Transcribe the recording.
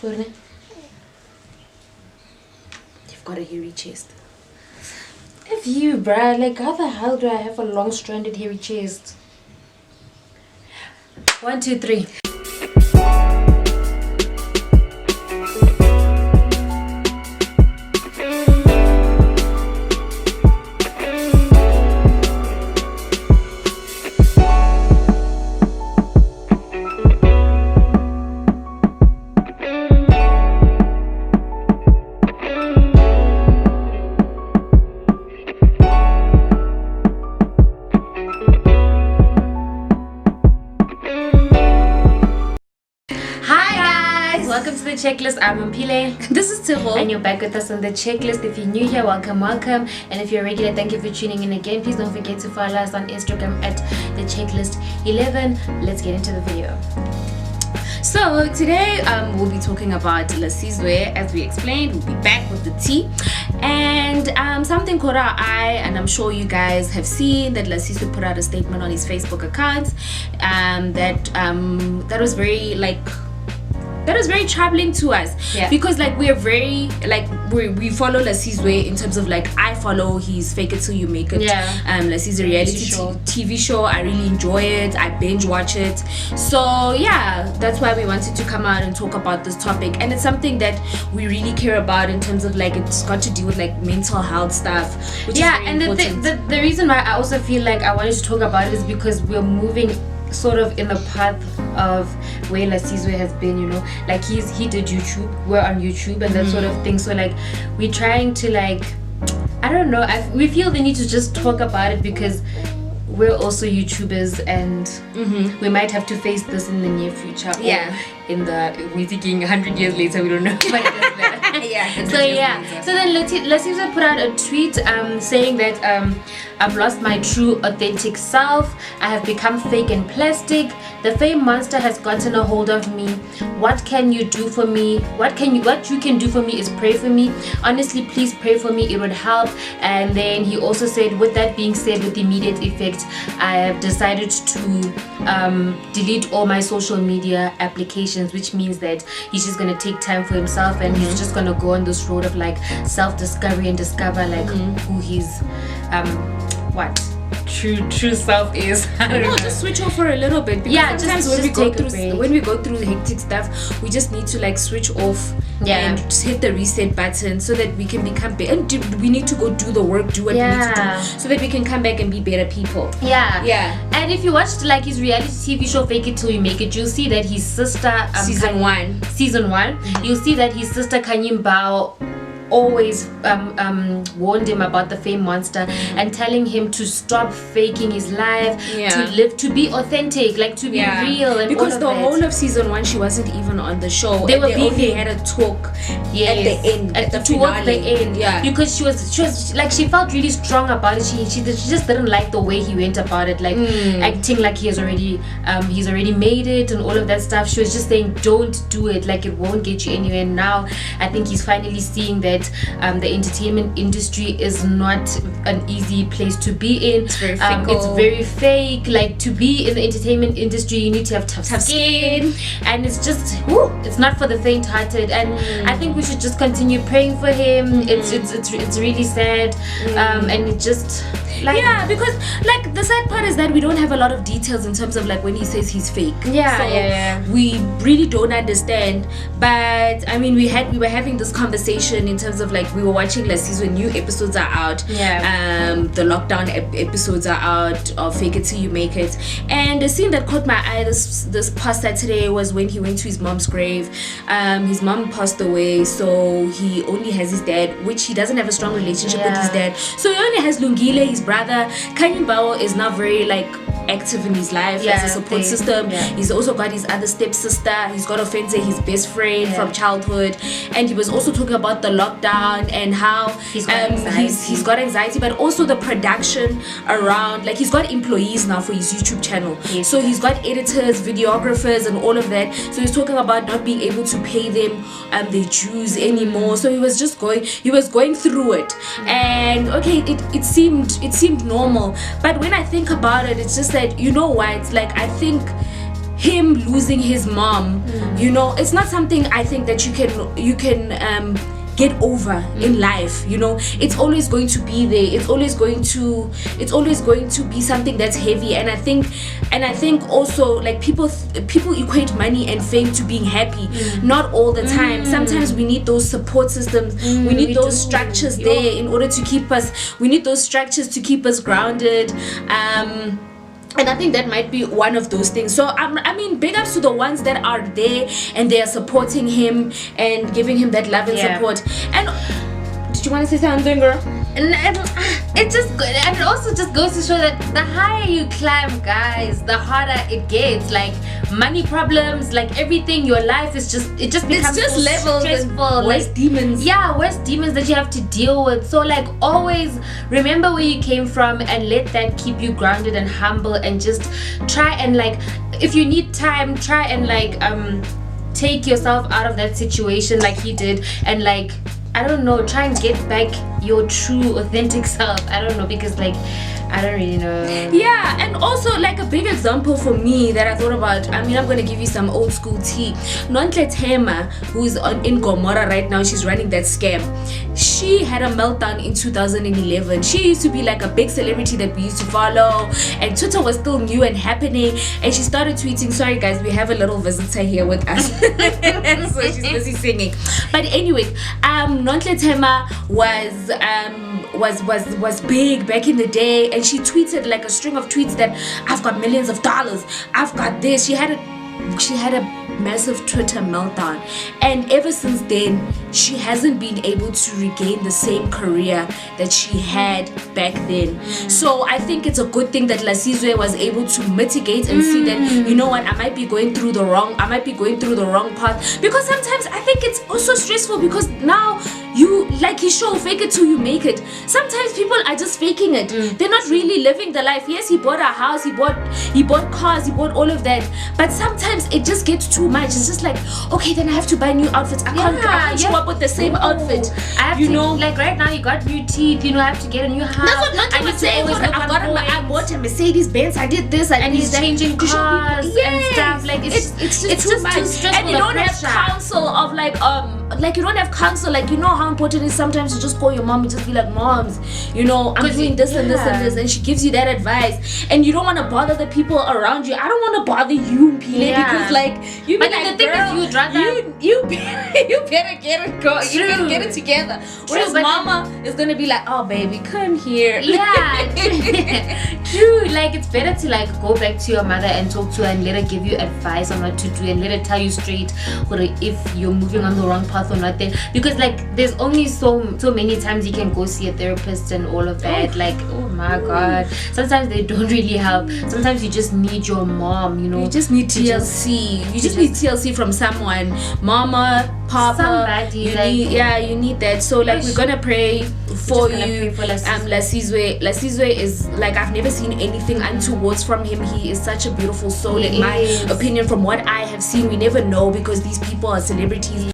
You've got a hairy chest. If you, bruh, like how the hell do I have a long stranded hairy chest? 1, 2, 3. Welcome to the checklist. I'm Mpile. This is Tiro. And you're back with us on the checklist. If you're new here, welcome. And if you're a regular, thank you for tuning in again. Please don't forget to follow us on Instagram at the checklist 11. Let's get into the video. So today we'll be talking about Lasizwe. As we explained, we'll be back with the tea. And something caught our eye, and I'm sure you guys have seen that Lasizwe put out a statement on his Facebook account that was very troubling to us, because like we're very we follow Lasizwe in terms of like I follow his Fake It Till You Make It Lasizwe reality TV show. I really enjoy it. I binge watch it. So yeah, that's why we wanted to come out and talk about this topic, and it's something that we really care about in terms of like it's got to do with like mental health stuff, which is very important. The reason why I also feel like I wanted to talk about it is because we're moving sort of in the path of where Lasizwe has been, you know, like he did YouTube, we're on YouTube and that sort of thing. So like we're trying to like, I don't know, we feel the need to just talk about it because we're also YouTubers, and we might have to face this in the near future. We're thinking 100 years later, we don't know. But it doesn't matter. So then Lasizwe put out a tweet saying that I've lost my true authentic self. I have become fake and plastic. The fame monster has gotten a hold of me. What can you do for me? What you can do for me is pray for me. Honestly, please pray for me. It would help. And then he also said, with that being said, with immediate effect, I have decided to delete all my social media applications, which means that he's just gonna take time for himself, and he's just gonna go on this road of like self-discovery and discover like who his true self is. I don't know. Just switch off for a little bit, because sometimes when we go through the hectic stuff, we just need to like switch off and just hit the reset button so that we can become better. And we need to go do the work, do what we need to do, so that we can come back and be better people. And if you watched like his reality TV show Fake It Till You Make It, you'll see that his sister season one you'll see that his sister Kanyim always warned him about the fame monster and telling him to stop faking his life, to be authentic, like to be real, and because all of the that. whole of season one she wasn't even on the show. They only had a talk at the end, towards the end, because she was like, she felt really strong about it. She just didn't like the way he went about it, like acting like he's already made it and all of that stuff. She was just saying, don't do it, like it won't get you anywhere. And now I think he's finally seeing that the entertainment industry is not an easy place to be in. It's very fickle. It's very fake. Like, to be in the entertainment industry, you need to have tough skin, and it's just it's not for the faint-hearted. And I think we should just continue praying for him. It's really sad, and it just like because like the sad part is that we don't have a lot of details in terms of like when he says he's fake. We really don't understand. But I mean, we were having this conversation in terms of like, we were watching Lasizwe, new episodes are out, the lockdown episodes are out of Fake It Till You Make It, and the scene that caught my eye this past Saturday was when he went to his mom's grave. His mom passed away, so he only has his dad, which he doesn't have a strong relationship with his dad, so he only has Lungile, his brother. Kanyimbawo is not very like active in his life as a support system. He's also got his other stepsister. He's got Ofense, his best friend from childhood, and he was also talking about the lockdown and how he's got anxiety, but also the production around, like he's got employees now for his YouTube channel. So he's got editors, videographers, and all of that. So he's talking about not being able to pay them their dues anymore. So he was going through it, and okay, it seemed normal. But when I think about it, it's just that, you know what, like I think him losing his mom, you know, it's not something I think that you can get over in life, you know. It's always going to be there. It's always going to be something that's heavy. And I think also, like, people equate money and fame to being happy. Not all the time. Sometimes we need those support systems. We need those structures there in order to keep us. We need those structures to keep us grounded. And I think that might be one of those things. So I mean, big ups to the ones that are there and they are supporting him and giving him that love and support. And did you want to say something, girl? And it just, and it also just goes to show that the higher you climb, guys, the harder it gets. Like, money problems, like everything, your life is just, it just becomes just so levels, stressful, worse demons. Yeah, worse demons that you have to deal with. So like, always remember where you came from and let that keep you grounded and humble, and just try and, like, if you need time, try and, like, take yourself out of that situation like he did, and, like, I don't know, try and get back your true authentic self. I don't know, because, like, I don't really know. Yeah, and also, like, a big example for me that I thought about, I mean, I'm gonna give you some old school tea. Nontle Tema, who is in Gomora right now, she's running that scam. She had a meltdown in 2011. She used to be like a big celebrity that we used to follow, and Twitter was still new and happening, and she started tweeting. Sorry guys, we have a little visitor here with us. So she's busy singing. But anyway, Nontle Tema was big back in the day, and she tweeted like a string of tweets that I've got millions of dollars, I've got this. She had a massive Twitter meltdown, and ever since then she hasn't been able to regain the same career that she had back then. So I think it's a good thing that Lasizwe was able to mitigate and see that, you know what, I might be going through the wrong path, because sometimes I think it's also stressful, because now you, like his show, fake it till you make it. Sometimes people are just faking it. They're not really living the life. Yes, he bought a house, he bought cars, he bought all of that, but sometimes it just gets too much. It's just like, okay, then I have to buy new outfits. I can't show up with the same outfit. I have to, like, right now you got new teeth, you know, I have to get a new house. That's what not to say. I bought a Mercedes Benz, I did this, and he's changing cars and stuff. Like, it's just too stressful. And you don't have counsel of like you don't have counsel, like, you know how important it is sometimes to just call your mom and just be like, moms, you know, I'm doing this and this and this, and she gives you that advice, and you don't want to bother the people around you. I don't want to bother you, Pile, because, like, you be like, the thing is, you'd rather you better get it go. You better get it together. Whereas mama is gonna be like, oh baby, come here. Yeah. True. Like, it's better to, like, go back to your mother and talk to her and let her give you advice on what to do, and let her tell you straight if you're moving on the wrong path or not. Then, because, like, there's only so many times you can go see a therapist and all of that. Like, oh my god, sometimes they don't really help. Sometimes you just need your mom, you know. You just need TLC. You just need TLC from someone, mama, papa, somebody. You need that. So, like, we're gonna pray for you. Lasizwe is, like, I've never seen anything untoward from him. He is such a beautiful soul, in my opinion. From what I have seen, we never know, because these people are celebrities.